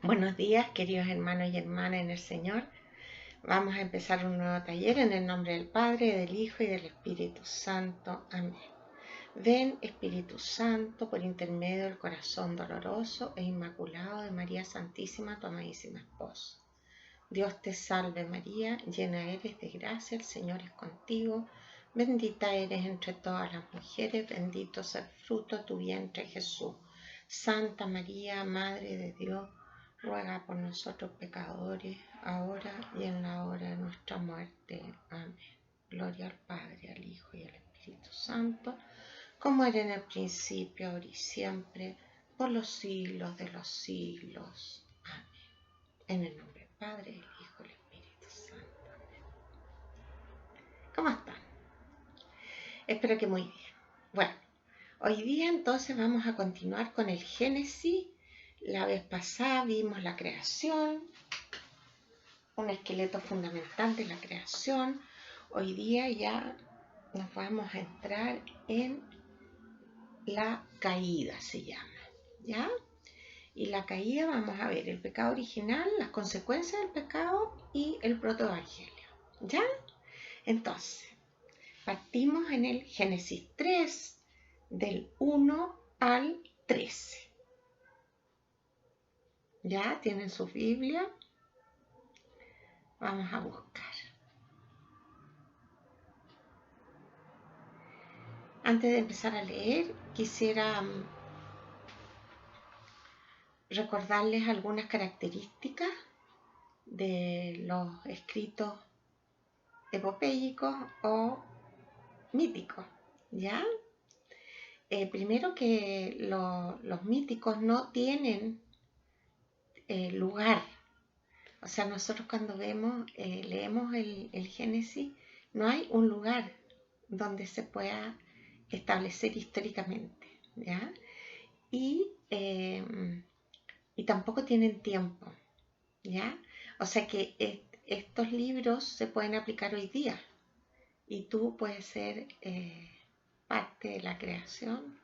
Buenos días, queridos hermanos y hermanas en el Señor. Vamos a empezar un nuevo taller en el nombre del Padre, del Hijo y del Espíritu Santo. Amén. Ven, Espíritu Santo, por intermedio del corazón doloroso e inmaculado de María Santísima, tu amadísima esposa. Dios te salve María, llena eres de gracia, el Señor es contigo. Bendita eres entre todas las mujeres, bendito es el fruto de tu vientre Jesús. Santa María, Madre de Dios, ruega por nosotros pecadores, ahora y en la hora de nuestra muerte. Amén. Gloria al Padre, al Hijo y al Espíritu Santo, como era en el principio, ahora y siempre, por los siglos de los siglos. Amén. En el nombre del Padre, del Hijo y del Espíritu Santo. Amén. ¿Cómo están? Espero que muy bien. Bueno, hoy día entonces vamos a continuar con el Génesis. La vez pasada vimos la creación, un esqueleto fundamental de la creación. Hoy día ya nos vamos a entrar en la caída, se llama, ¿ya? Y la caída vamos a ver el pecado original, las consecuencias del pecado y el protoevangelio, ¿ya? Entonces, partimos en el Génesis 3, del 1 al 13. ¿Ya? ¿Tienen su Biblia? Vamos a buscar. Antes de empezar a leer, quisiera recordarles algunas características de los escritos epopélicos o míticos, ¿ya? Primero que los míticos no tienen lugar. O sea, nosotros cuando leemos el Génesis, no hay un lugar donde se pueda establecer históricamente, ¿ya? Y tampoco tienen tiempo, ¿ya? O sea que estos libros se pueden aplicar hoy día y tú puedes ser parte de la creación,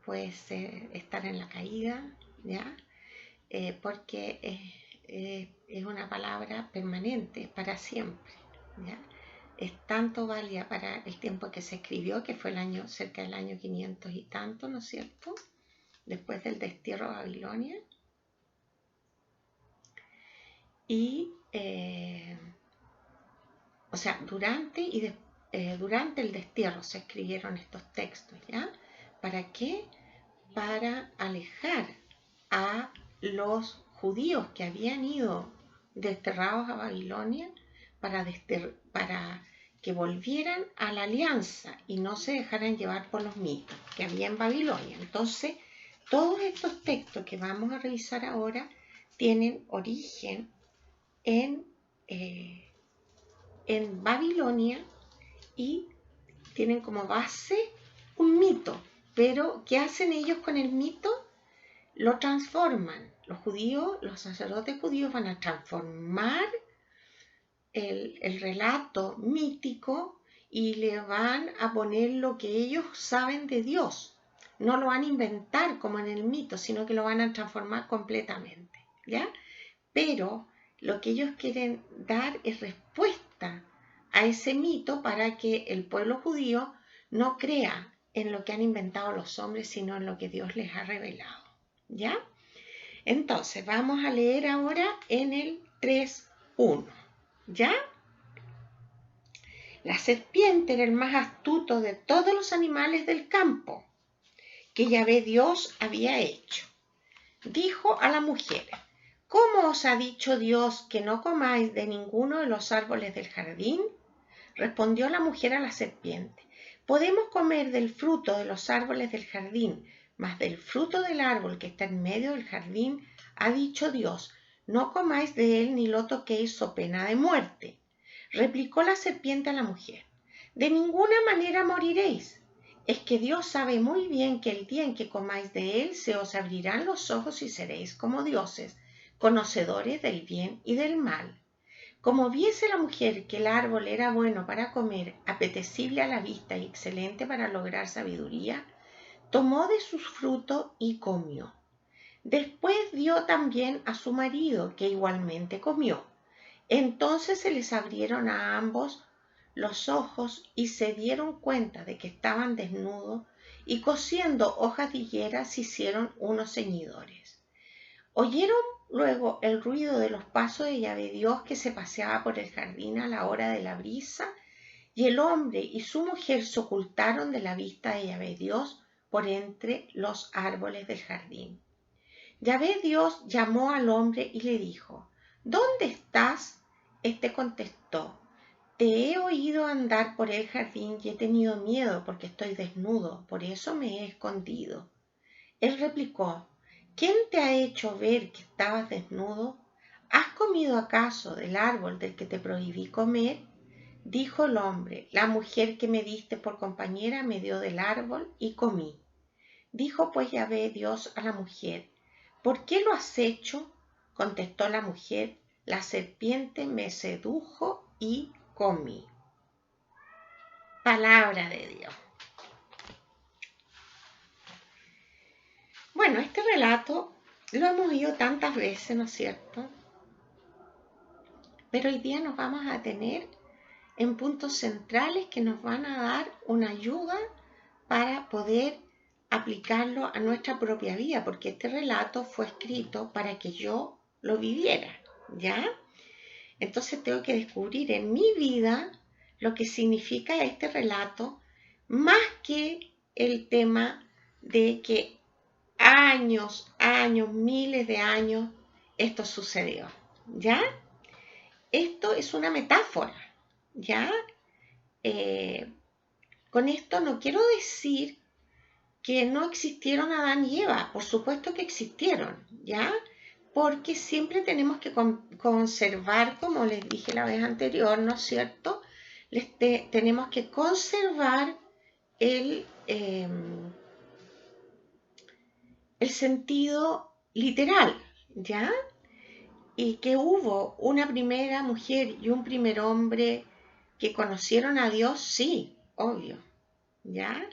puedes estar en la caída, ¿ya? Porque es una palabra permanente, para siempre, ¿ya? Es tanto válida para el tiempo que se escribió, que fue cerca del año 500 y tanto, ¿no es cierto? Después del destierro de Babilonia. Y, o sea, durante el destierro se escribieron estos textos, ¿ya? ¿Para qué? Para alejar a los judíos que habían ido desterrados a Babilonia, para que volvieran a la alianza y no se dejaran llevar por los mitos que había en Babilonia. Entonces, todos estos textos que vamos a revisar ahora tienen origen en Babilonia y tienen como base un mito. Pero, ¿qué hacen ellos con el mito? Lo transforman. Los sacerdotes judíos van a transformar el relato mítico y le van a poner lo que ellos saben de Dios. No lo van a inventar como en el mito, sino que lo van a transformar completamente, ¿ya? Pero lo que ellos quieren dar es respuesta a ese mito para que el pueblo judío no crea en lo que han inventado los hombres, sino en lo que Dios les ha revelado, ¿ya? Entonces, vamos a leer ahora en el 3.1, ¿ya? La serpiente era el más astuto de todos los animales del campo que Yahvé Dios había hecho. Dijo a la mujer: ¿Cómo os ha dicho Dios que no comáis de ninguno de los árboles del jardín? Respondió la mujer a la serpiente: Podemos comer del fruto de los árboles del jardín, mas del fruto del árbol que está en medio del jardín ha dicho Dios: No comáis de él ni lo toquéis, so pena de muerte. Replicó la serpiente a la mujer: De ninguna manera moriréis. Es que Dios sabe muy bien que el día en que comáis de él se os abrirán los ojos y seréis como dioses, conocedores del bien y del mal. Como viese la mujer que el árbol era bueno para comer, apetecible a la vista y excelente para lograr sabiduría, tomó de sus frutos y comió. Después dio también a su marido, que igualmente comió. Entonces se les abrieron a ambos los ojos y se dieron cuenta de que estaban desnudos, y cosiendo hojas de higuera se hicieron unos ceñidores. Oyeron luego el ruido de los pasos de Yahvé Dios, que se paseaba por el jardín a la hora de la brisa, y el hombre y su mujer se ocultaron de la vista de Yahvé Dios por entre los árboles del jardín. Yahvé Dios llamó al hombre y le dijo: ¿Dónde estás? Este contestó: Te he oído andar por el jardín y he tenido miedo porque estoy desnudo, por eso me he escondido. Él replicó: ¿Quién te ha hecho ver que estabas desnudo? ¿Has comido acaso del árbol del que te prohibí comer? Dijo el hombre: La mujer que me diste por compañera me dio del árbol y comí. Dijo pues Yahvé Dios a la mujer: ¿Por qué lo has hecho? Contestó la mujer: La serpiente me sedujo y comí. Palabra de Dios. Bueno, este relato lo hemos oído tantas veces, ¿no es cierto? Pero hoy día nos vamos a detener en puntos centrales que nos van a dar una ayuda para poder aplicarlo a nuestra propia vida, porque este relato fue escrito para que yo lo viviera, ¿ya? Entonces tengo que descubrir en mi vida lo que significa este relato, más que el tema de que miles de años, esto sucedió, ¿ya? Esto es una metáfora, ¿ya? Con esto no quiero decir que no existieron Adán y Eva, por supuesto que existieron, ¿ya? Porque siempre tenemos que conservar, como les dije la vez anterior, ¿no es cierto? Tenemos que conservar el sentido literal, ¿ya? Y que hubo una primera mujer y un primer hombre que conocieron a Dios, sí, obvio, ¿ya?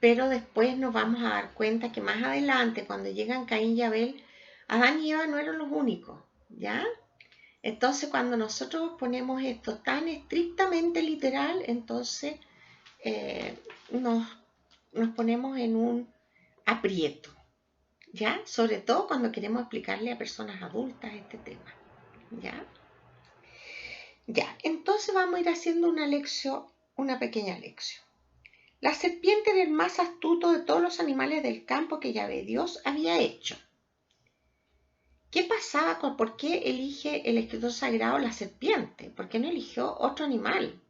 Pero después nos vamos a dar cuenta que más adelante, cuando llegan Caín y Abel, Adán y Eva no eran los únicos, ¿ya? Entonces, cuando nosotros ponemos esto tan estrictamente literal, entonces nos ponemos en un aprieto, ¿ya? Sobre todo cuando queremos explicarle a personas adultas este tema, ¿ya? Ya, entonces vamos a ir haciendo una pequeña lección. La serpiente era el más astuto de todos los animales del campo que Yahvé Dios había hecho. ¿Qué pasaba por qué elige el escritor sagrado la serpiente? ¿Por qué no eligió otro animal?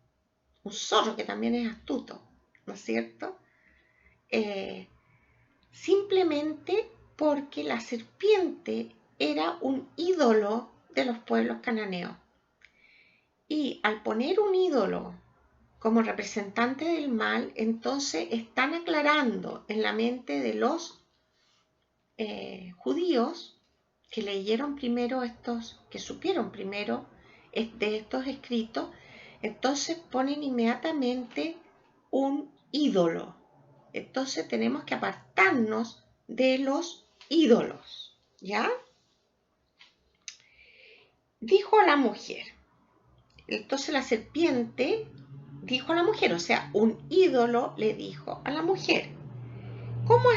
Un zorro, que también es astuto, ¿no es cierto? Simplemente porque la serpiente era un ídolo de los pueblos cananeos. Y al poner un ídolo como representante del mal, entonces están aclarando en la mente de los judíos que leyeron primero que supieron primero de estos escritos, entonces ponen inmediatamente un ídolo. Entonces tenemos que apartarnos de los ídolos, ¿ya? Dijo a la mujer. Entonces la serpiente dijo a la mujer, o sea, un ídolo le dijo a la mujer: ¿Cómo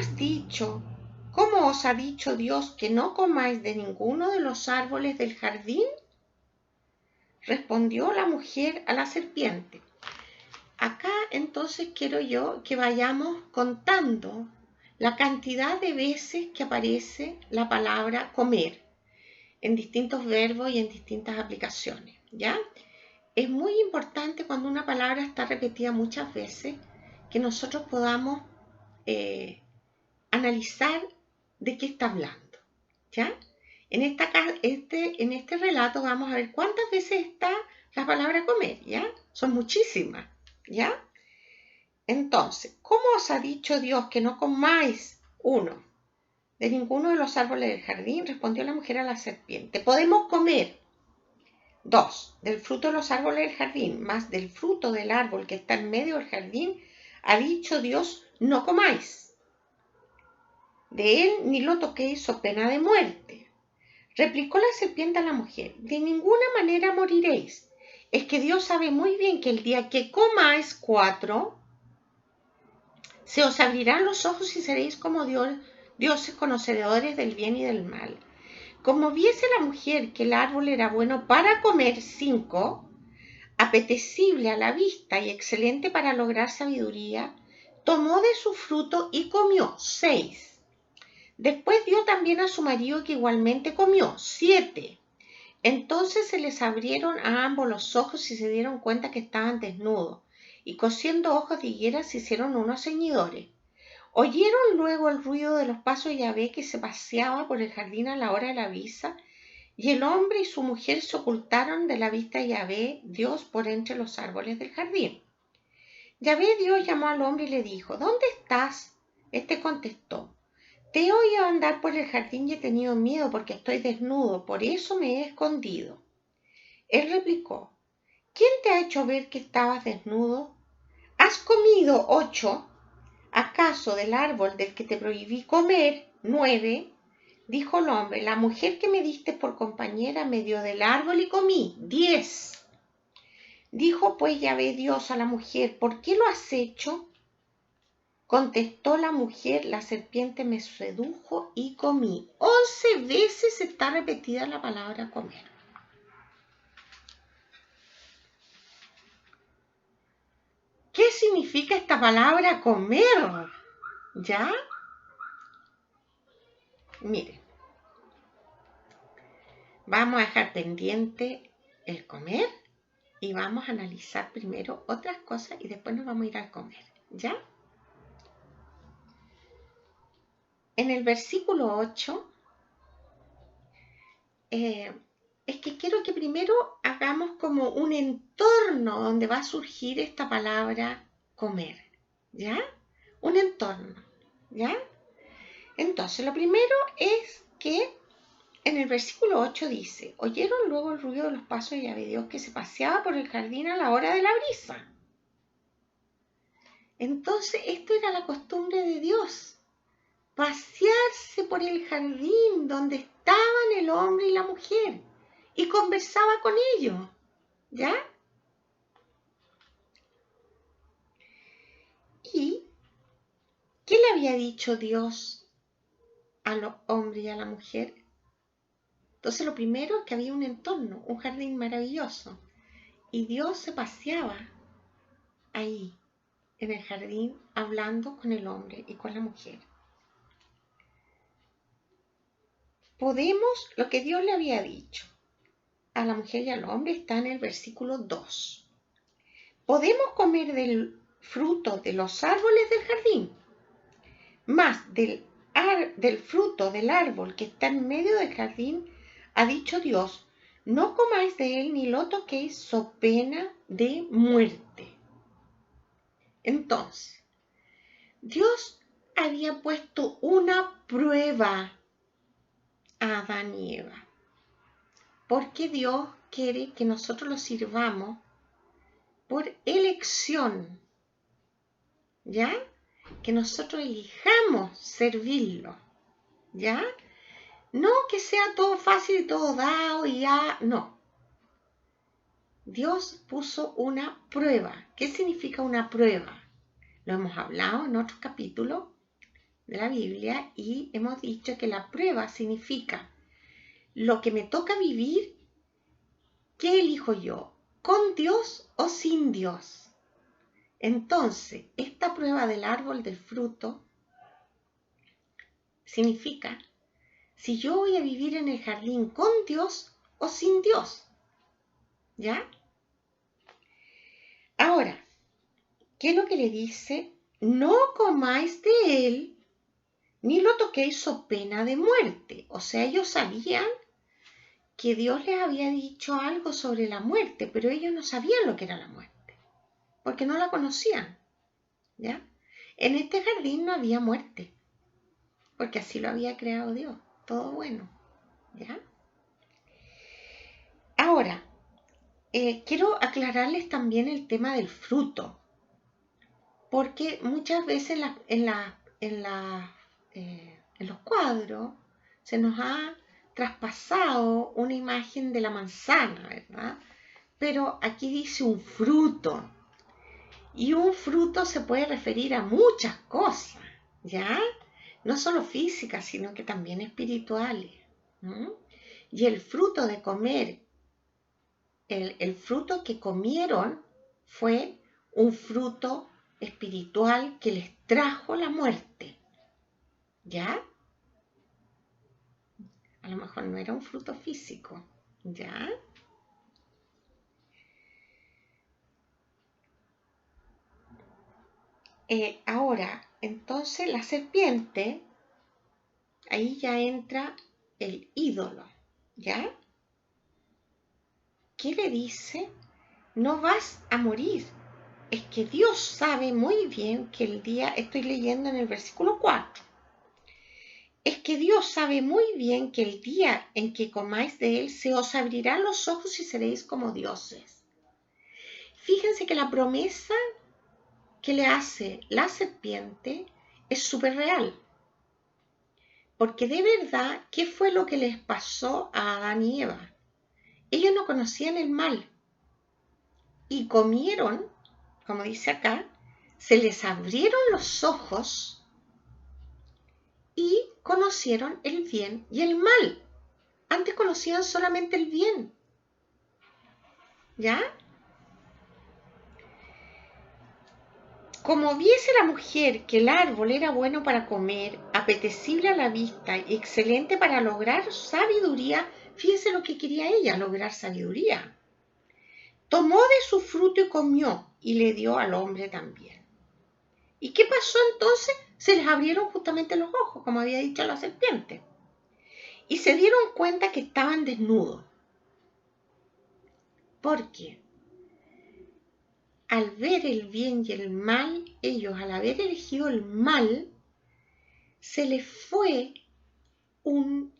os ha dicho Dios que no comáis de ninguno de los árboles del jardín? Respondió la mujer a la serpiente. Acá entonces quiero yo que vayamos contando la cantidad de veces que aparece la palabra comer en distintos verbos y en distintas aplicaciones, ¿ya? Es muy importante cuando una palabra está repetida muchas veces que nosotros podamos analizar de qué está hablando, ¿ya? En este relato vamos a ver cuántas veces está la palabra comer, ¿ya? Son muchísimas, ¿ya? Entonces, ¿cómo os ha dicho Dios que no comáis? 1. De ninguno de los árboles del jardín, respondió la mujer a la serpiente. Podemos comer. 2. Del fruto de los árboles del jardín, más del fruto del árbol que está en medio del jardín, ha dicho Dios: no comáis. de él ni lo toquéis, o pena de muerte. Replicó la serpiente a la mujer: de ninguna manera moriréis. Es que Dios sabe muy bien que el día que comáis se os abrirán los ojos y seréis como dioses conocedores del bien y del mal. Como viese la mujer que el árbol era bueno para comer, 5, apetecible a la vista y excelente para lograr sabiduría, tomó de su fruto y comió. 6. Después dio también a su marido, que igualmente comió. 7. Entonces se les abrieron a ambos los ojos y se dieron cuenta que estaban desnudos, y cosiendo hojas de higuera se hicieron unos ceñidores. Oyeron luego el ruido de los pasos de Yahvé, que se paseaba por el jardín a la hora de la brisa, y el hombre y su mujer se ocultaron de la vista de Yahvé Dios por entre los árboles del jardín. Yahvé Dios llamó al hombre y le dijo: ¿Dónde estás? Este contestó: te he oído andar por el jardín y he tenido miedo porque estoy desnudo, por eso me he escondido. Él replicó: ¿quién te ha hecho ver que estabas desnudo? ¿Has comido? 8. ¿Acaso del árbol del que te prohibí comer? 9. Dijo el hombre: la mujer que me diste por compañera me dio del árbol y comí. 10. Dijo pues Yahvé Dios a la mujer: ¿por qué lo has hecho? Contestó la mujer: la serpiente me sedujo y comí. 11 veces está repetida la palabra comer. ¿Qué significa esta palabra comer? ¿Ya? Mire, vamos a dejar pendiente el comer y vamos a analizar primero otras cosas y después nos vamos a ir al comer. ¿Ya? En el versículo 8, es que quiero que primero hagamos como un entorno donde va a surgir esta palabra comer, ¿ya? Un entorno, ¿ya? Entonces, lo primero es que en el versículo 8 dice: oyeron luego el ruido de los pasos de Yahvé Dios, que se paseaba por el jardín a la hora de la brisa. Entonces, esto era la costumbre de Dios: pasearse por el jardín donde estaban el hombre y la mujer, y conversaba con ellos, ¿ya? ¿Y qué le había dicho Dios al hombre y a la mujer? Entonces, lo primero es que había un entorno, un jardín maravilloso, y Dios se paseaba ahí, en el jardín, hablando con el hombre y con la mujer. Podemos, lo que Dios le había dicho a la mujer y al hombre está en el versículo 2. Podemos comer del fruto de los árboles del jardín, más del fruto del árbol que está en medio del jardín, ha dicho Dios: no comáis de él ni lo toquéis, so pena de muerte. Entonces, Dios había puesto una prueba a Adán y Eva, porque Dios quiere que nosotros lo sirvamos por elección, ¿ya? Que nosotros elijamos servirlo, ¿ya? No que sea todo fácil y todo dado y ya, no. Dios puso una prueba. ¿Qué significa una prueba? Lo hemos hablado en otros capítulos de la Biblia y hemos dicho que la prueba significa lo que me toca vivir. ¿Qué elijo yo? ¿Con Dios o sin Dios? Entonces, esta prueba del árbol del fruto significa si yo voy a vivir en el jardín con Dios o sin Dios. ¿Ya? Ahora, ¿qué es lo que le dice? No comáis de él, ni lo toquéis, so pena de muerte. O sea, ellos sabían que Dios les había dicho algo sobre la muerte, pero ellos no sabían lo que era la muerte, porque no la conocían. ¿Ya? En este jardín no había muerte, porque así lo había creado Dios, todo bueno. ¿Ya? Ahora, quiero aclararles también el tema del fruto, porque muchas veces en en los cuadros se nos ha traspasado una imagen de la manzana, ¿verdad? Pero aquí dice un fruto. Y un fruto se puede referir a muchas cosas, ¿ya? No solo físicas, sino que también espirituales. Y el fruto de comer, el fruto que comieron fue un fruto espiritual que les trajo la muerte, ¿ya? A lo mejor no era un fruto físico, ¿ya? Ahora, entonces la serpiente, ahí ya entra el ídolo, ¿ya? ¿Qué le dice? No vas a morir. Es que Dios sabe muy bien que el día, estoy leyendo en el versículo 4, es que Dios sabe muy bien que el día en que comáis de él se os abrirán los ojos y seréis como dioses. Fíjense que la promesa que le hace la serpiente es súper real. Porque de verdad, ¿qué fue lo que les pasó a Adán y Eva? Ellos no conocían el mal y comieron, como dice acá, se les abrieron los ojos y conocieron el bien y el mal. Antes conocían solamente el bien. ¿Ya? Como viese la mujer que el árbol era bueno para comer, apetecible a la vista y excelente para lograr sabiduría, fíjense lo que quería ella, lograr sabiduría. Tomó de su fruto y comió, y le dio al hombre también. ¿Y qué pasó entonces? Se les abrieron justamente los ojos, como había dicho la serpiente. Y se dieron cuenta que estaban desnudos. Porque al ver el bien y el mal, ellos al haber elegido el mal, se les fue un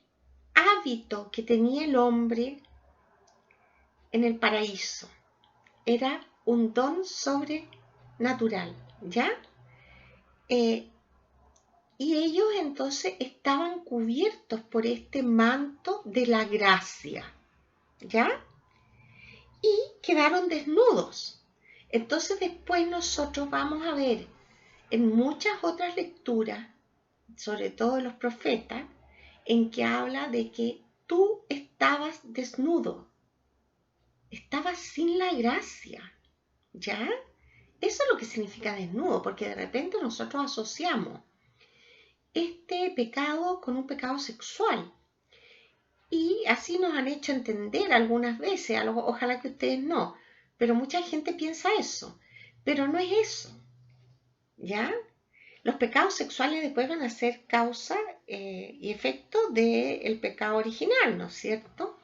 hábito que tenía el hombre en el paraíso. Era un don sobrenatural, ¿ya? Y ellos entonces estaban cubiertos por este manto de la gracia, ¿ya? Y quedaron desnudos. Entonces después nosotros vamos a ver en muchas otras lecturas, sobre todo de los profetas, en que habla de que tú estabas desnudo, estabas sin la gracia, ¿ya? Eso es lo que significa desnudo, porque de repente nosotros asociamos este pecado con un pecado sexual. Y así nos han hecho entender algunas veces, ojalá que ustedes no, pero mucha gente piensa eso, pero no es eso, ¿ya? Los pecados sexuales después van a ser causa y efecto del pecado original, ¿no es cierto?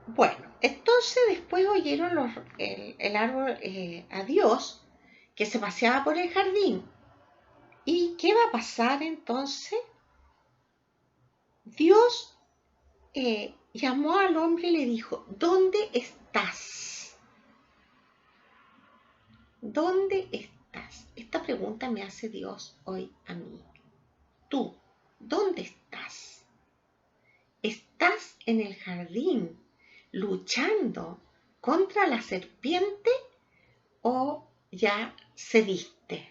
Bueno, entonces después oyeron el árbol a Dios que se paseaba por el jardín. ¿Y qué va a pasar entonces? Dios llamó al hombre y le dijo, ¿dónde estás? ¿Dónde estás? Esta pregunta me hace Dios hoy a mí. Tú, ¿dónde estás? ¿Estás en el jardín luchando contra la serpiente o ya cediste?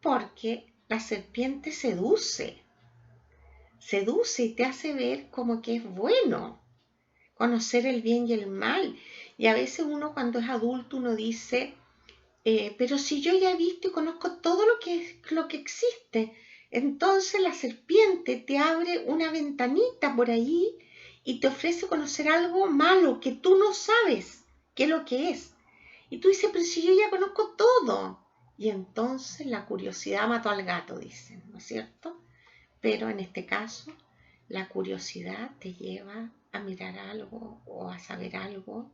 Porque la serpiente seduce y te hace ver como que es bueno conocer el bien y el mal. Y a veces uno cuando es adulto uno dice, pero si yo ya he visto y conozco todo lo que existe, entonces la serpiente te abre una ventanita por ahí y te ofrece conocer algo malo que tú no sabes qué es lo que es. Y tú dices, pero si yo ya conozco todo. Y entonces la curiosidad mató al gato, dicen, ¿no es cierto? Pero en este caso, la curiosidad te lleva a mirar algo o a saber algo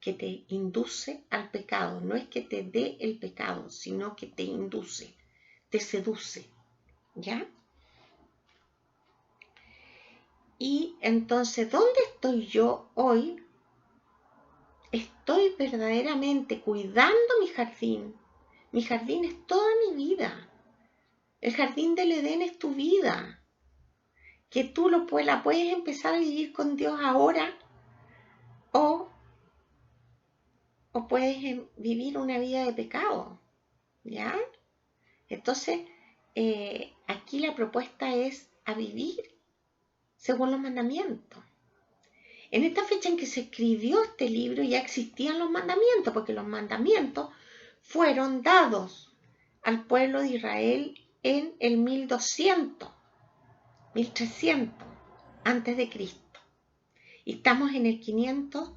que te induce al pecado. No es que te dé el pecado, sino que te induce, te seduce, ¿ya? Y entonces, ¿dónde estoy yo hoy? estoy verdaderamente cuidando mi jardín. Mi jardín es toda mi vida. El jardín del Edén es tu vida. Que tú la puedes empezar a vivir con Dios ahora o puedes vivir una vida de pecado. ¿Ya? Entonces, aquí la propuesta es a vivir según los mandamientos. En esta fecha en que se escribió este libro ya existían los mandamientos, porque los mandamientos fueron dados al pueblo de Israel en el 1200, 1300 antes de Cristo. Y estamos en el 500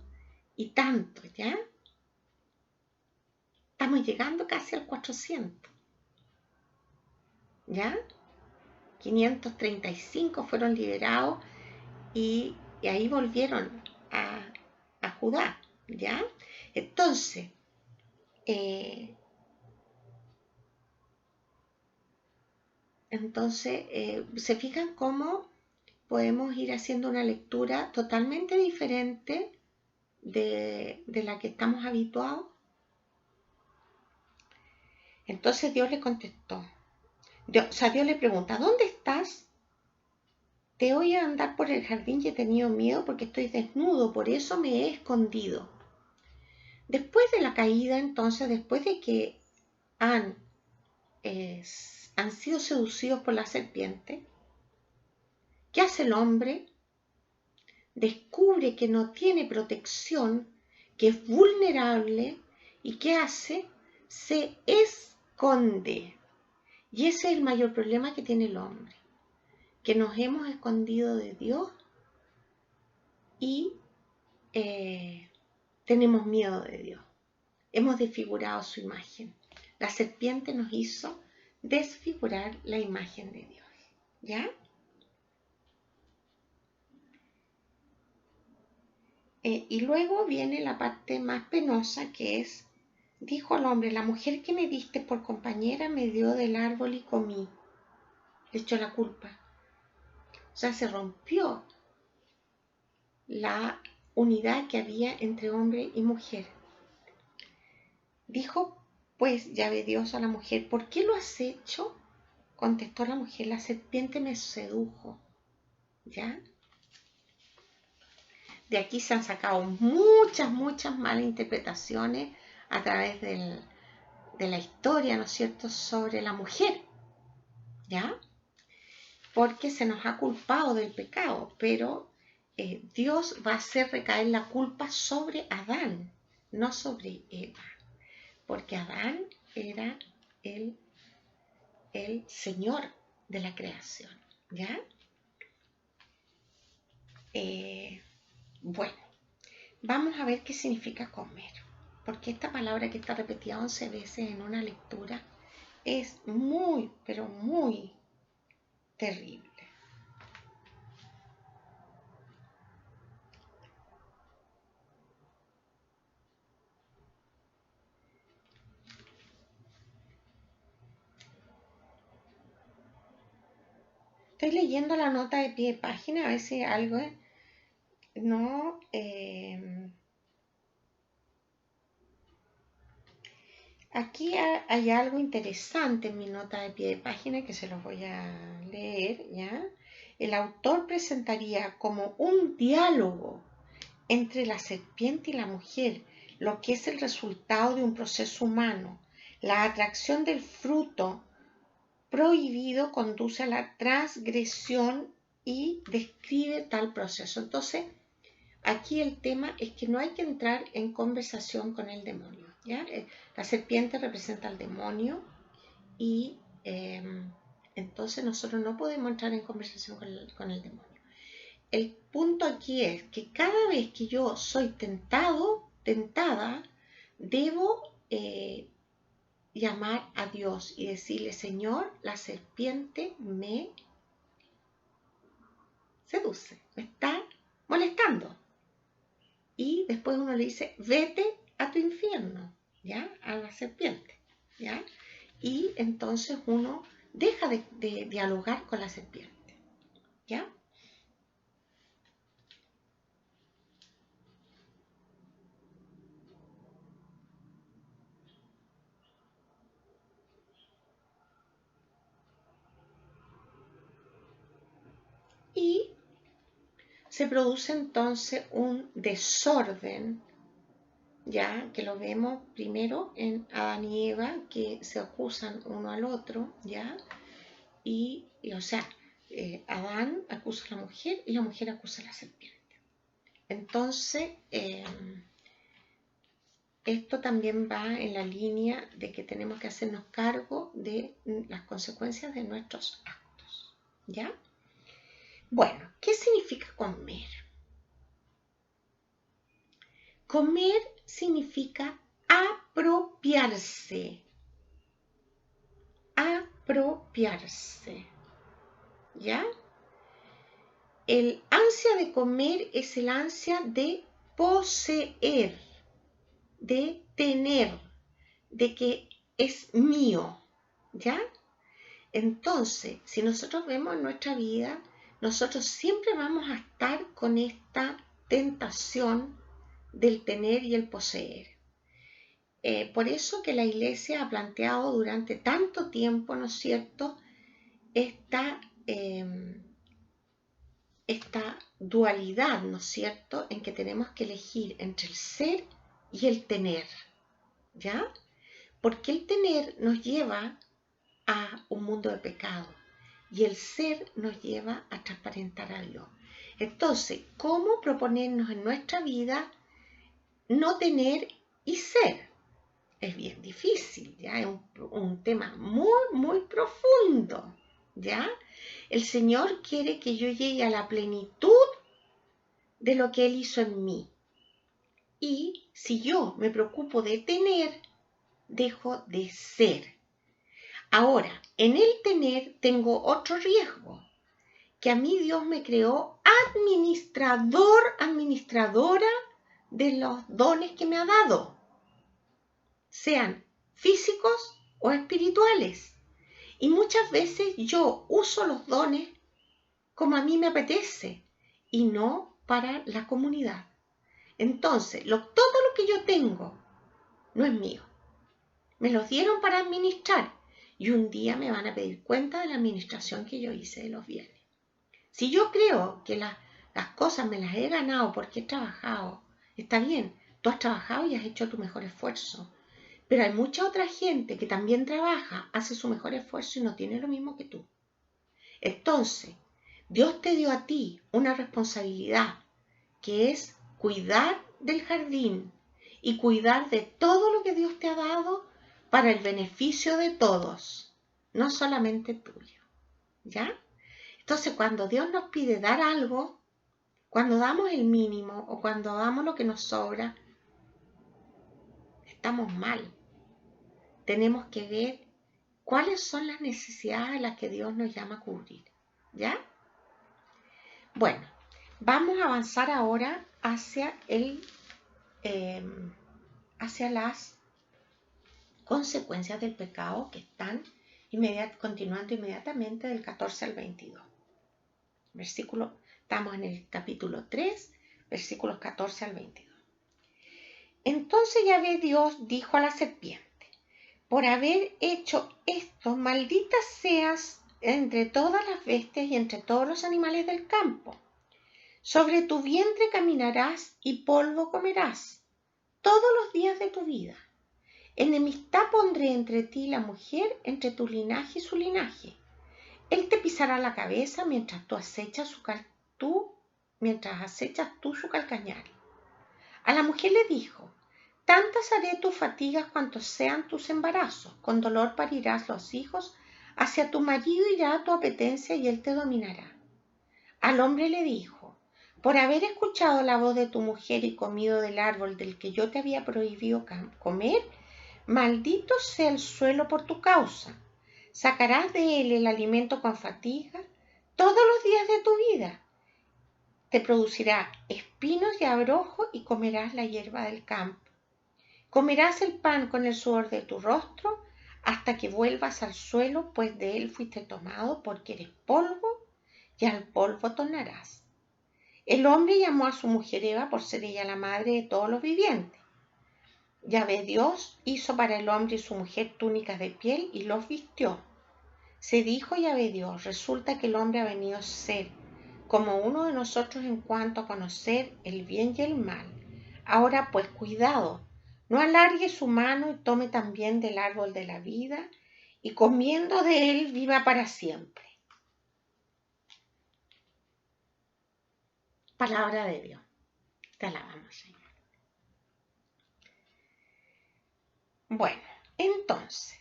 y tanto, ¿ya? Estamos llegando casi al 400, ¿ya? 535 fueron liberados y ahí volvieron a Judá, ¿ya? Entonces, se fijan cómo podemos ir haciendo una lectura totalmente diferente de la que estamos habituados. Entonces Dios le contestó. Dios le pregunta, ¿dónde estás? Te oí andar por el jardín y he tenido miedo porque estoy desnudo, por eso me he escondido. Después de la caída, entonces, después de que han sido seducidos por la serpiente, ¿qué hace el hombre? Descubre que no tiene protección, que es vulnerable, y ¿qué hace? Se esconde. Y ese es el mayor problema que tiene el hombre, que nos hemos escondido de Dios y tenemos miedo de Dios. Hemos desfigurado su imagen. La serpiente nos hizo desfigurar la imagen de Dios. ¿Ya? Y luego viene la parte más penosa, que es, dijo al hombre, la mujer que me diste por compañera me dio del árbol y comí. Le echó la culpa. O sea, se rompió la unidad que había entre hombre y mujer. Dijo, pues, Yahvé Dios a la mujer, ¿por qué lo has hecho? Contestó la mujer, la serpiente me sedujo. ¿Ya? De aquí se han sacado muchas malas interpretaciones a través de la historia, ¿no es cierto?, sobre la mujer, ¿ya? Porque se nos ha culpado del pecado, pero Dios va a hacer recaer la culpa sobre Adán, no sobre Eva, porque Adán era el Señor de la creación, ¿ya? Bueno, vamos a ver qué significa comer, porque esta palabra que está repetida 11 veces en una lectura es muy, pero muy terrible. Estoy leyendo la nota de pie de página, a ver si algo no... Aquí hay algo interesante en mi nota de pie de página que se los voy a leer, ¿ya? El autor presentaría como un diálogo entre la serpiente y la mujer, lo que es el resultado de un proceso humano. La atracción del fruto prohibido conduce a la transgresión y describe tal proceso. Entonces, aquí el tema es que no hay que entrar en conversación con el demonio, ¿ya? La serpiente representa al demonio y entonces nosotros no podemos entrar en conversación con el demonio. El punto aquí es que cada vez que yo soy tentada, debo llamar a Dios y decirle, Señor, la serpiente me seduce, me está molestando. Y después uno le dice, vete a tu infierno, ¿ya? A la serpiente, ¿ya? Y entonces uno deja de dialogar con la serpiente, ¿ya? se produce entonces un desorden, ya que lo vemos primero en Adán y Eva, que se acusan uno al otro, ya, o sea, Adán acusa a la mujer y la mujer acusa a la serpiente. Entonces, esto también va en la línea de que tenemos que hacernos cargo de las consecuencias de nuestros actos, ¿ya? Bueno, ¿qué significa comer? Comer significa apropiarse. Apropiarse. ¿Ya? El ansia de comer es el ansia de poseer, de tener, de que es mío. ¿Ya? Entonces, si nosotros vemos en nuestra vida, nosotros siempre vamos a estar con esta tentación del tener y el poseer. Por eso que la Iglesia ha planteado durante tanto tiempo, ¿no es cierto?, esta dualidad, ¿no es cierto?, en que tenemos que elegir entre el ser y el tener, ¿ya? Porque el tener nos lleva a un mundo de pecado y el ser nos lleva a transparentar a Dios. Entonces, ¿cómo proponernos en nuestra vida no tener y ser? Es bien difícil, ¿ya? Es un tema muy, muy profundo, ¿ya? El Señor quiere que yo llegue a la plenitud de lo que Él hizo en mí. Y si yo me preocupo de tener, dejo de ser. Ahora, en el tener tengo otro riesgo, que a mí Dios me creó administrador, administradora de los dones que me ha dado, sean físicos o espirituales. Y muchas veces yo uso los dones como a mí me apetece y no para la comunidad. Entonces, todo lo que yo tengo no es mío. Me los dieron para administrar y un día me van a pedir cuenta de la administración que yo hice de los bienes. Si yo creo que las cosas me las he ganado porque he trabajado, está bien, tú has trabajado y has hecho tu mejor esfuerzo. Pero hay mucha otra gente que también trabaja, hace su mejor esfuerzo y no tiene lo mismo que tú. Entonces, Dios te dio a ti una responsabilidad que es cuidar del jardín y cuidar de todo lo que Dios te ha dado para el beneficio de todos, no solamente tuyo. ¿Ya? Entonces, cuando Dios nos pide dar algo, cuando damos el mínimo o cuando damos lo que nos sobra, estamos mal. Tenemos que ver cuáles son las necesidades a las que Dios nos llama a cubrir. ¿Ya? Bueno, vamos a avanzar ahora hacia las consecuencias del pecado que están continuando inmediatamente del 14 al 22. Estamos en el capítulo 3, versículos 14 al 22. Entonces Yahvé Dios dijo a la serpiente: por haber hecho esto, maldita seas entre todas las bestias y entre todos los animales del campo. Sobre tu vientre caminarás y polvo comerás todos los días de tu vida. Enemistad pondré entre ti y la mujer, entre tu linaje y su linaje. Él te pisará la cabeza mientras acechas tú su calcañar. A la mujer le dijo: tantas haré tus fatigas cuantos sean tus embarazos. Con dolor parirás los hijos. Hacia tu marido irá tu apetencia y él te dominará. Al hombre le dijo: por haber escuchado la voz de tu mujer y comido del árbol del que yo te había prohibido comer, maldito sea el suelo por tu causa. Sacarás de él el alimento con fatiga todos los días de tu vida. Te producirá espinos y abrojos y comerás la hierba del campo. Comerás el pan con el sudor de tu rostro hasta que vuelvas al suelo, pues de él fuiste tomado, porque eres polvo y al polvo tornarás. El hombre llamó a su mujer Eva por ser ella la madre de todos los vivientes. Yahvé Dios hizo para el hombre y su mujer túnicas de piel y los vistió. Se dijo Yahvé Dios: resulta que el hombre ha venido a ser como uno de nosotros en cuanto a conocer el bien y el mal. Ahora pues cuidado, no alargue su mano y tome también del árbol de la vida y comiendo de él viva para siempre. Palabra de Dios. Te alabamos, Señor. Bueno, entonces,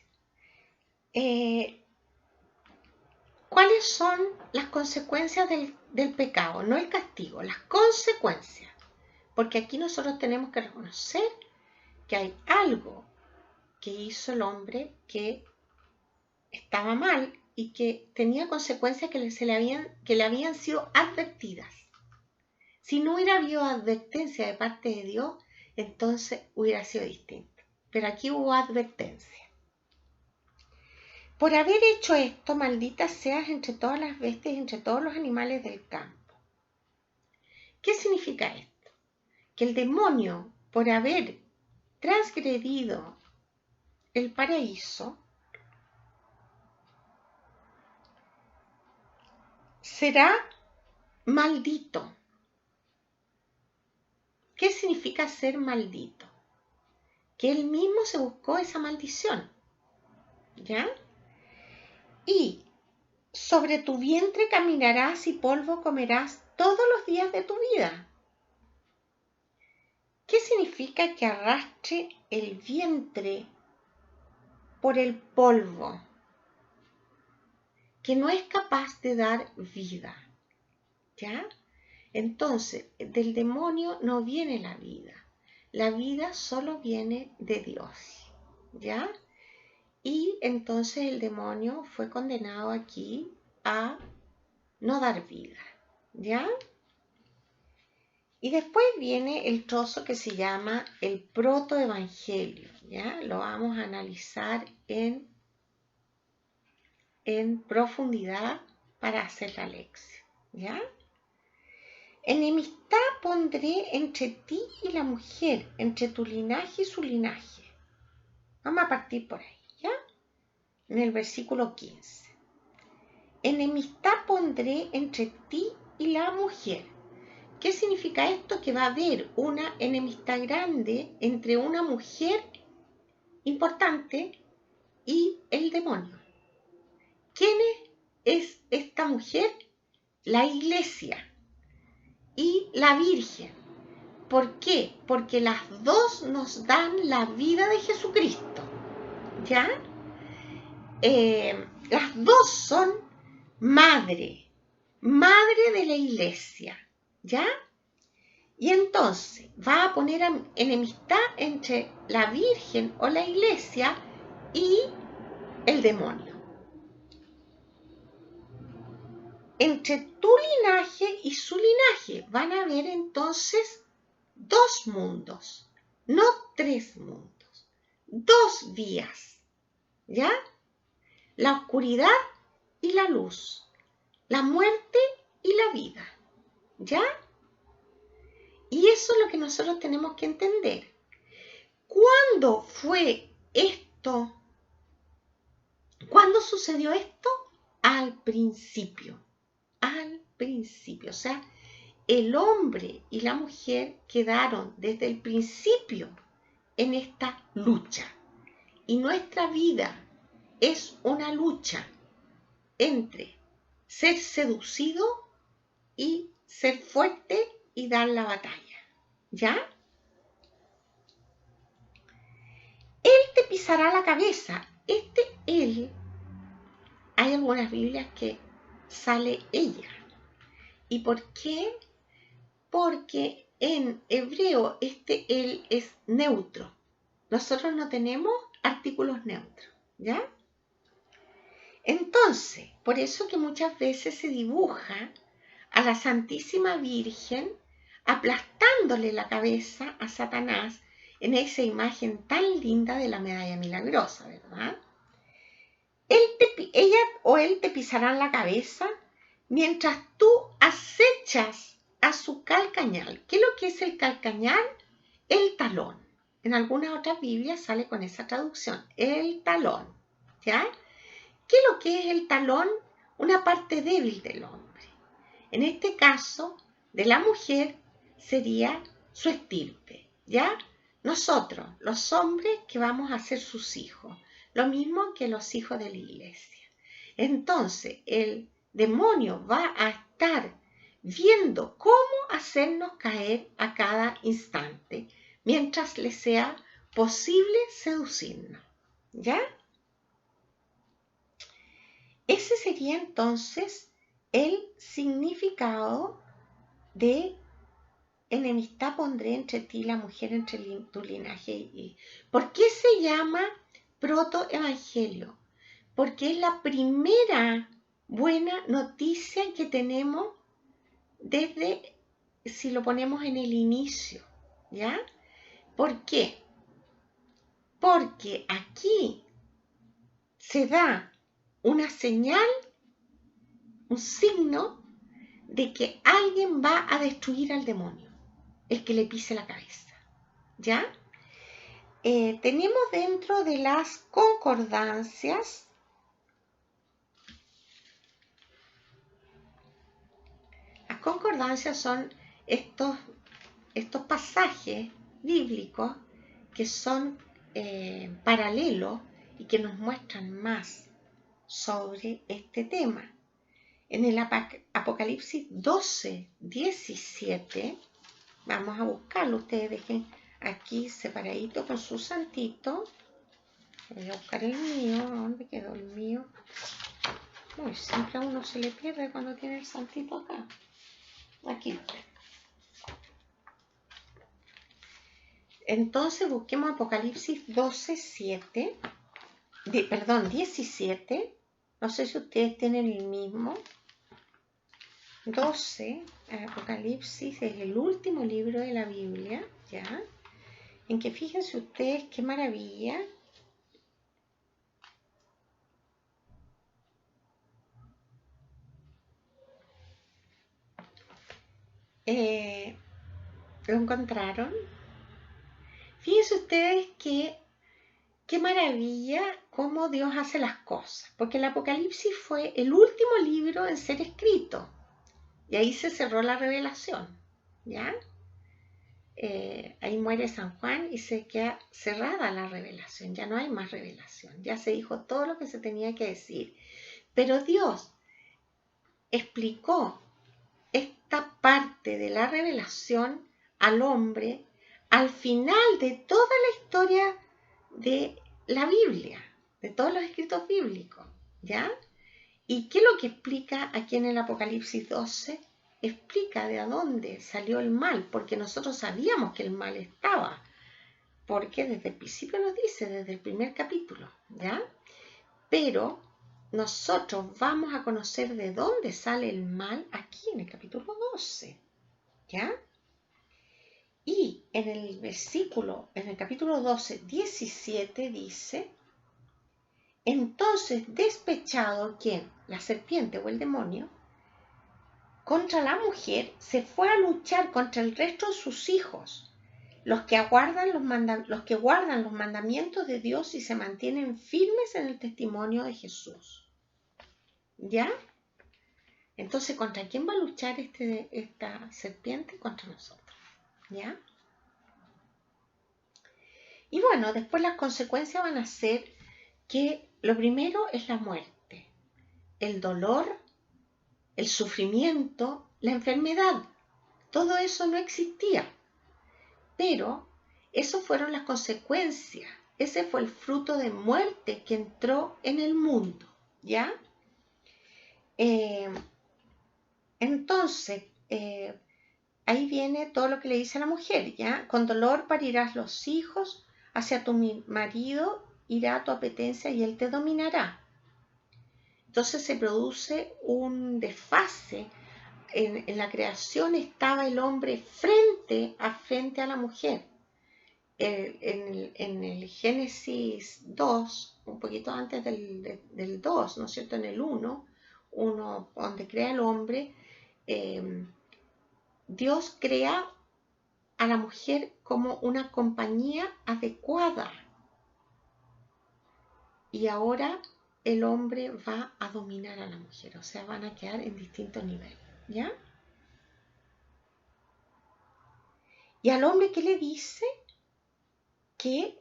¿cuáles son las consecuencias del pecado? No el castigo, las consecuencias. Porque aquí nosotros tenemos que reconocer que hay algo que hizo el hombre que estaba mal y que tenía consecuencias que le habían sido advertidas. Si no hubiera habido advertencia de parte de Dios, entonces hubiera sido distinto. Pero aquí hubo advertencia. Por haber hecho esto, maldita seas entre todas las bestias y entre todos los animales del campo. ¿Qué significa esto? Que el demonio, por haber transgredido el paraíso, será maldito. ¿Qué significa ser maldito? Que él mismo se buscó esa maldición, ¿ya? Y sobre tu vientre caminarás y polvo comerás todos los días de tu vida. ¿Qué significa que arrastre el vientre por el polvo? Que no es capaz de dar vida, ¿ya? Entonces, del demonio no viene la vida. La vida solo viene de Dios, ¿ya? Y entonces el demonio fue condenado aquí a no dar vida, ¿ya? Y después viene el trozo que se llama el protoevangelio, ¿ya? Lo vamos a analizar en profundidad para hacer la lección, ¿ya? Enemistad pondré entre ti y la mujer, entre tu linaje y su linaje. Vamos a partir por ahí, ¿ya? En el versículo 15. Enemistad pondré entre ti y la mujer. ¿Qué significa esto? Que va a haber una enemistad grande entre una mujer importante y el demonio. ¿Quién es esta mujer? La iglesia y la Virgen. ¿Por qué? Porque las dos nos dan la vida de Jesucristo, ¿ya? Las dos son madre de la iglesia, ¿ya? Y entonces va a poner enemistad entre la Virgen o la iglesia y el demonio. Entre tu linaje y su linaje van a haber entonces dos mundos, no tres mundos, dos vías, ¿ya? La oscuridad y la luz, la muerte y la vida, ¿ya? Y eso es lo que nosotros tenemos que entender. ¿Cuándo fue esto? ¿Cuándo sucedió esto? Al principio. O sea, el hombre y la mujer quedaron desde el principio en esta lucha. Y nuestra vida es una lucha entre ser seducido y ser fuerte y dar la batalla, ¿ya? Él te pisará la cabeza. Él, hay algunas Biblias que sale ella. ¿Y por qué? Porque en hebreo él es neutro. Nosotros no tenemos artículos neutros, ¿ya? Entonces, por eso que muchas veces se dibuja a la Santísima Virgen aplastándole la cabeza a Satanás en esa imagen tan linda de la medalla milagrosa, ¿verdad? Ella o él te pisarán la cabeza mientras tú acechas a su calcañar. ¿Qué es lo que es el calcañar? El talón. En algunas otras Biblias sale con esa traducción, el talón, ¿ya? ¿Qué es lo que es el talón? Una parte débil del hombre. En este caso, de la mujer sería su estirpe, ¿ya? Nosotros, los hombres que vamos a ser sus hijos, lo mismo que los hijos de la iglesia. Entonces, el demonio va a estar viendo cómo hacernos caer a cada instante, mientras le sea posible seducirnos, ¿ya? Ese sería entonces el significado de enemistad pondré entre ti y la mujer, entre tu linaje y... ¿Por qué se llama protoevangelio? Porque es la primera buena noticia que tenemos desde, si lo ponemos en el inicio, ¿ya? ¿Por qué? Porque aquí se da una señal, un signo de que alguien va a destruir al demonio, el que le pise la cabeza, ¿ya? Tenemos dentro de las concordancias son estos pasajes bíblicos que son paralelos y que nos muestran más sobre este tema. En el Apocalipsis 12, 17, vamos a buscarlo, ustedes dejen aquí separadito con su santito. Voy a buscar el mío. ¿Dónde quedó el mío? Uy, siempre a uno se le pierde cuando tiene el santito acá. Aquí. Entonces busquemos Apocalipsis 12, 7. 17. No sé si ustedes tienen el mismo. 12, Apocalipsis es el último libro de la Biblia, ¿ya? En que fíjense ustedes qué maravilla. ¿Lo encontraron? Fíjense ustedes qué maravilla cómo Dios hace las cosas, porque el Apocalipsis fue el último libro en ser escrito, y ahí se cerró la revelación, ¿ya? Ahí muere San Juan y se queda cerrada la revelación, ya no hay más revelación, ya se dijo todo lo que se tenía que decir, pero Dios explicó esta parte de la revelación al hombre al final de toda la historia de la Biblia, de todos los escritos bíblicos, ¿ya? ¿Y qué es lo que explica aquí en el Apocalipsis 12? Explica de dónde salió el mal, porque nosotros sabíamos que el mal estaba, porque desde el principio nos dice, desde el primer capítulo, ¿ya? Pero nosotros vamos a conocer de dónde sale el mal aquí en el capítulo 12, ¿ya? Y en el capítulo 12, 17 dice, entonces despechado, ¿quién? La serpiente o el demonio, contra la mujer se fue a luchar contra el resto de sus hijos, los que guardan los mandamientos de Dios y se mantienen firmes en el testimonio de Jesús. ¿Ya? Entonces, ¿contra quién va a luchar esta serpiente? Contra nosotros. ¿Ya? Y bueno, después las consecuencias van a ser que lo primero es la muerte, el dolor, el sufrimiento, la enfermedad. Todo eso no existía. Pero esas fueron las consecuencias. Ese fue el fruto de muerte que entró en el mundo. ¿Ya? Entonces, ahí viene todo lo que le dice a la mujer, ¿ya? Con dolor parirás los hijos, hacia tu marido irá tu apetencia y él te dominará. Entonces se produce un desfase. En la creación estaba el hombre frente a la mujer. En el Génesis 2, un poquito antes del 2, ¿no es cierto? En el 1, donde crea el hombre, Dios crea a la mujer como una compañía adecuada. Y ahora el hombre va a dominar a la mujer, o sea, van a quedar en distintos niveles, ¿ya? Y al hombre, ¿qué le dice? Que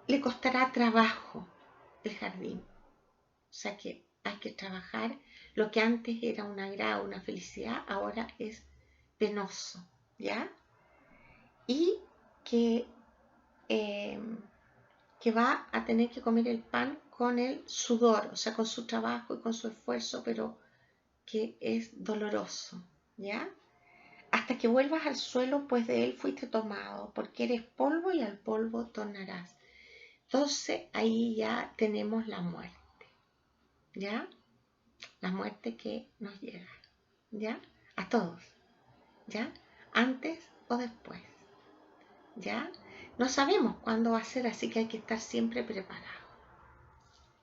le costará trabajo el jardín. O sea que hay que trabajar. Lo que antes era un agrado, una felicidad, ahora es penoso, ¿ya? Y que, eh, que va a tener que comer el pan con el sudor, o sea, con su trabajo y con su esfuerzo, pero que es doloroso, ¿ya? Hasta que vuelvas al suelo, pues de él fuiste tomado, porque eres polvo y al polvo tornarás. Entonces ahí ya tenemos la muerte, ¿ya? La muerte que nos llega, ¿ya? A todos, ¿ya? Antes o después, ¿ya? No sabemos cuándo va a ser, así que hay que estar siempre preparados.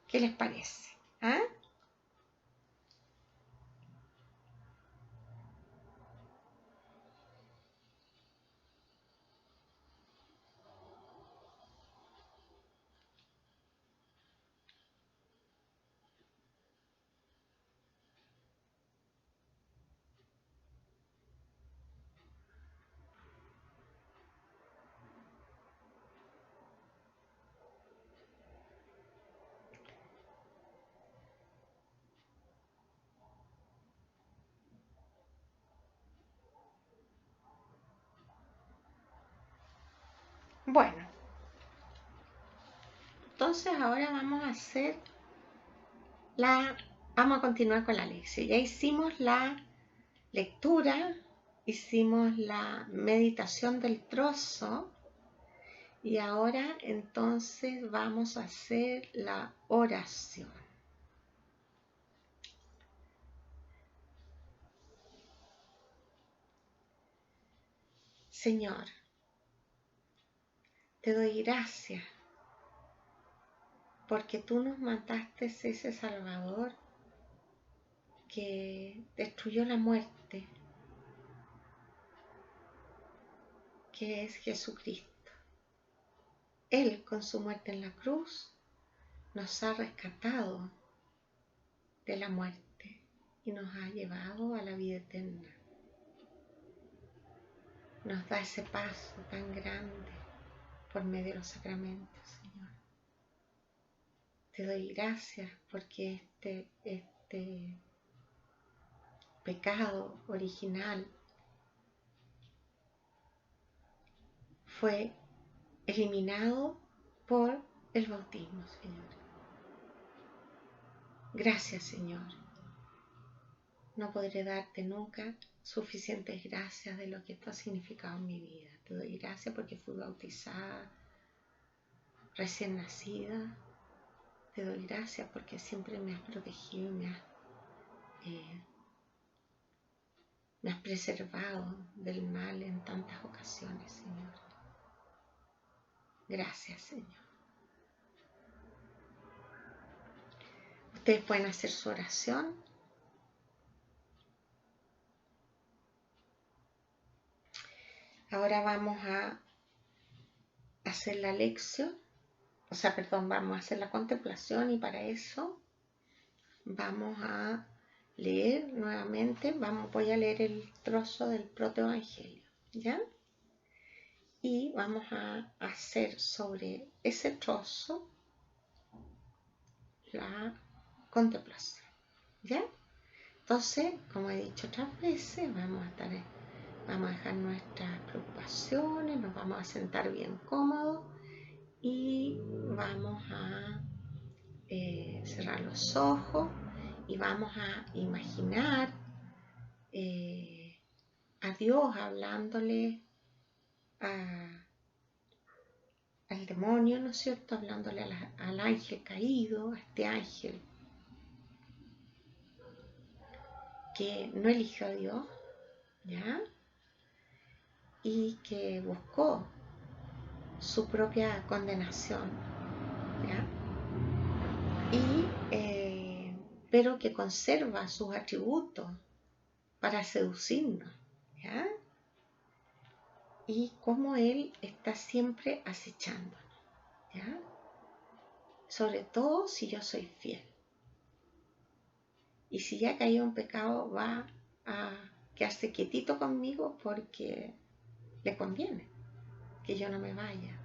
¿Qué les parece? ¿Ah? Bueno, entonces ahora vamos a hacer vamos a continuar con la lección. Ya hicimos la lectura, hicimos la meditación del trozo y ahora entonces vamos a hacer la oración. Señor, te doy gracias porque tú nos mandaste ese Salvador que destruyó la muerte, que es Jesucristo. Él, con su muerte en la cruz, nos ha rescatado de la muerte y nos ha llevado a la vida eterna. Nos da ese paso tan grande por medio de los sacramentos, Señor. Te doy gracias porque este pecado original fue eliminado por el bautismo, Señor. Gracias, Señor. No podré darte nunca suficientes gracias de lo que esto ha significado en mi vida. Te doy gracias porque fui bautizada, recién nacida. Te doy gracias porque siempre me has protegido y me has preservado del mal en tantas ocasiones, Señor. Gracias, Señor. Ustedes pueden hacer su oración. Ahora vamos a hacer la lección, vamos a hacer la contemplación y para eso vamos a leer nuevamente, voy a leer el trozo del protoevangelio, ¿ya? Y vamos a hacer sobre ese trozo la contemplación, ¿ya? Entonces, como he dicho otras veces, vamos a dejar nuestras preocupaciones, nos vamos a sentar bien cómodos y vamos a cerrar los ojos y vamos a imaginar a Dios hablándole al demonio, ¿no es cierto? Hablándole al ángel caído, a este ángel que no eligió a Dios, ¿ya? Y que buscó su propia condenación, ¿ya? Pero que conserva sus atributos para seducirnos, ¿ya? Y cómo Él está siempre acechándonos, ¿ya? Sobre todo si yo soy fiel. Y si ya cayó en pecado, va a quedarse quietito conmigo porque le conviene que yo no me vaya.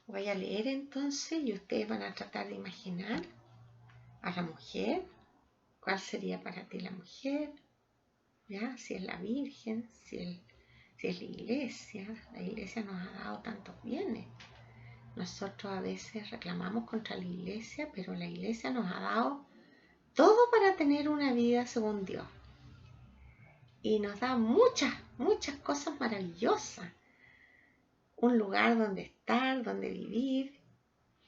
Voy a leer entonces y ustedes van a tratar de imaginar a la mujer. ¿Cuál sería para ti la mujer? ¿Ya? Si es la Virgen, si es la iglesia. La iglesia nos ha dado tantos bienes. Nosotros a veces reclamamos contra la iglesia, pero la iglesia nos ha dado todo para tener una vida según Dios. Y nos da muchas, muchas cosas maravillosas. Un lugar donde estar, donde vivir,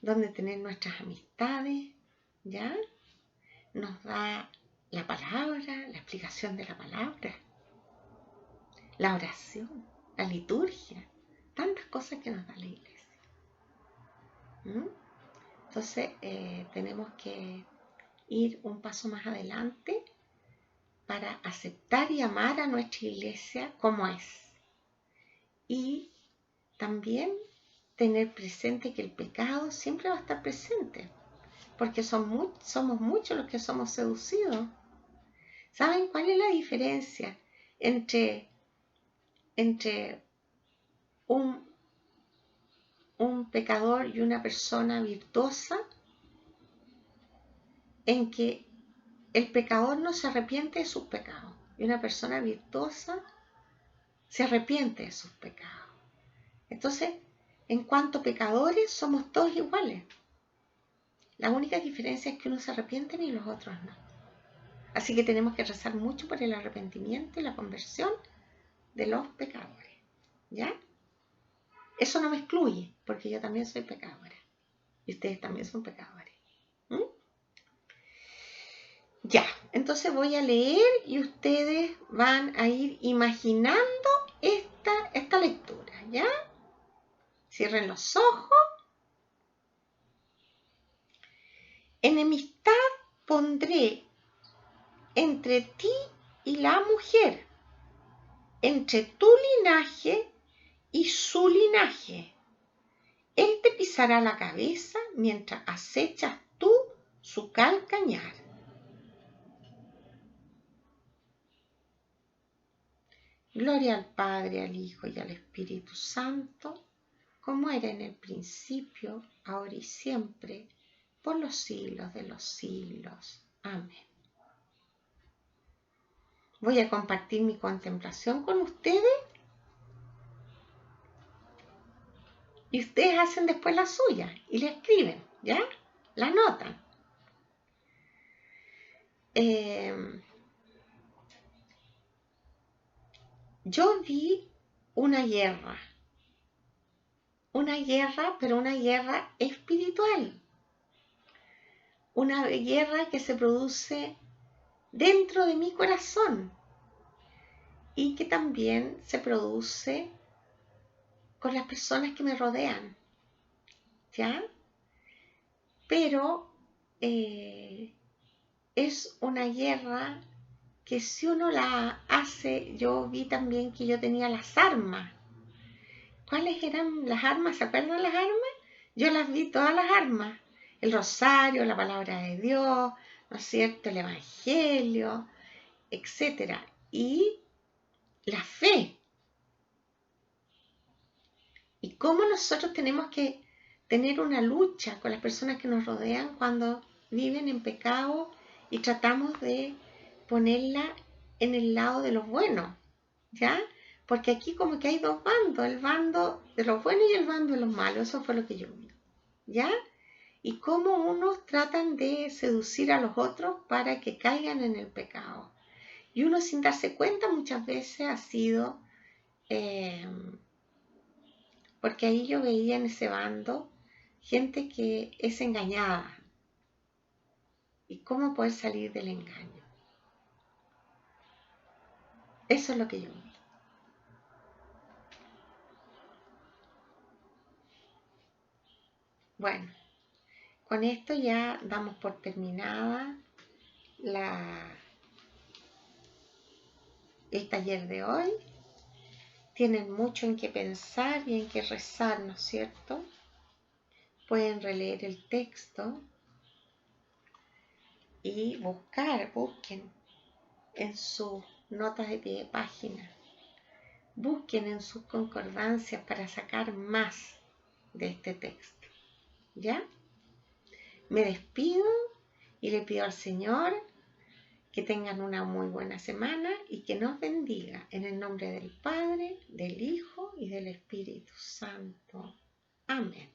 donde tener nuestras amistades, ¿ya? Nos da la palabra, la explicación de la palabra, la oración, la liturgia, tantas cosas que nos da la iglesia. Entonces tenemos que ir un paso más adelante para aceptar y amar a nuestra iglesia como es. Y también tener presente que el pecado siempre va a estar presente, porque somos muchos los que somos seducidos. ¿Saben cuál es la diferencia entre un pecador y una persona virtuosa? En que el pecador no se arrepiente de sus pecados y una persona virtuosa se arrepiente de sus pecados. Entonces, en cuanto a pecadores, somos todos iguales. La única diferencia es que uno se arrepiente y los otros no. Así que tenemos que rezar mucho por el arrepentimiento y la conversión de los pecadores. ¿Ya? Eso no me excluye, porque yo también soy pecadora. Y ustedes también son pecadores. Ya, entonces voy a leer y ustedes van a ir imaginando esta lectura, ¿ya? Cierren los ojos. Enemistad pondré entre ti y la mujer, entre tu linaje y su linaje. Él te pisará la cabeza mientras acechas tú su calcañar. Gloria al Padre, al Hijo y al Espíritu Santo, como era en el principio, ahora y siempre, por los siglos de los siglos. Amén. Voy a compartir mi contemplación con ustedes y ustedes hacen después la suya y la escriben, ¿ya? La anotan. Yo vi una guerra, pero una guerra espiritual, una guerra que se produce dentro de mi corazón y que también se produce con las personas que me rodean, ¿ya? Pero es una guerra que si uno la hace, yo vi también que yo tenía las armas. ¿Cuáles eran las armas? ¿Se acuerdan las armas? Yo las vi todas las armas. El rosario, la palabra de Dios, ¿no es cierto? El evangelio, etc. Y la fe. Y cómo nosotros tenemos que tener una lucha con las personas que nos rodean cuando viven en pecado y tratamos de ponerla en el lado de los buenos, ¿ya? Porque aquí como que hay dos bandos, el bando de los buenos y el bando de los malos, eso fue lo que yo vi, ¿ya? Y cómo unos tratan de seducir a los otros para que caigan en el pecado. Y uno sin darse cuenta muchas veces ha sido, porque ahí yo veía en ese bando gente que es engañada. ¿Y cómo poder salir del engaño? Eso es lo que yo vi. Bueno, con esto ya damos por terminada el taller de hoy. Tienen mucho en qué pensar y en qué rezar, ¿no es cierto? pueden releer el texto y busquen en sus notas de pie de página, busquen en sus concordancias para sacar más de este texto. ¿Ya? Me despido y le pido al Señor que tengan una muy buena semana y que nos bendiga en el nombre del Padre, del Hijo y del Espíritu Santo. Amén.